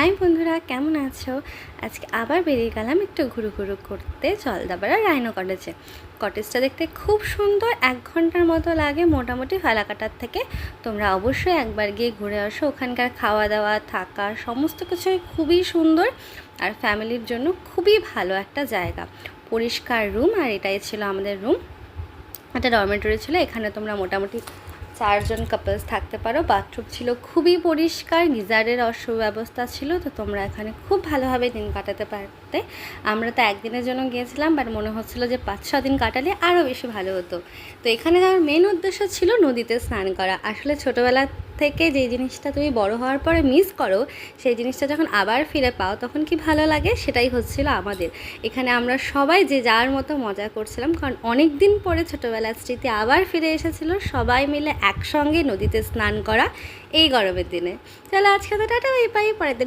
High বন্ধুরা, কেমন আছো? আজকে আবার বেরিয়ে গেলাম একটু ঘুরু ঘুরু করতে জলদাপাড়া রাইনো কটেজে। কটেজটা দেখতে খুব সুন্দর, 1 ঘন্টার মতো লাগে মোটামুটি ফালাকাটার থেকে। তোমরা অবশ্যই একবার গিয়ে ঘুরে আসো। ওখানকার খাওয়া দাওয়া, থাকা, সমস্ত কিছুই খুবই সুন্দর আর ফ্যামিলির জন্য খুবই ভালো একটা জায়গা। পরিষ্কার রুম, আর এটাই ছিল আমাদের রুম। একটা ডরমেটরি ছিল, এখানে তোমরা মোটামুটি 4 জন কাপলস থাকতে পারো। বাথরুম ছিল খুবই পরিষ্কার, গিজারের সুব্যবস্থা ছিল, তো তোমরা এখানে খুব ভালোভাবে দিন কাটাতে পারতে। আমরা তো একদিনের জন্য গিয়েছিলাম, বাট মনে হচ্ছিলো যে 5-6 দিন কাটালে আরও বেশি ভালো হতো। তো এখানে আমার মেন উদ্দেশ্য ছিল নদীতে স্নান করা। আসলে ছোটোবেলা থেকে যে জিনিসটা তুমি বড় হওয়ার পরে মিস করো, সেই জিনিসটা যখন আবার ফিরে পাও তখন কি ভালো লাগে, সেটাই হচ্ছিল আমাদের। এখানে আমরা সবাই যে যার মতো মজা করছিলাম, কারণ অনেক দিন পরে ছোটোবেলার স্মৃতি আবার ফিরে এসেছিল। সবাই মিলে একসঙ্গে নদীতে স্নান করা এই গরমের দিনে। চলো আজকে তো টাটা, বাই বাই, পরের দিন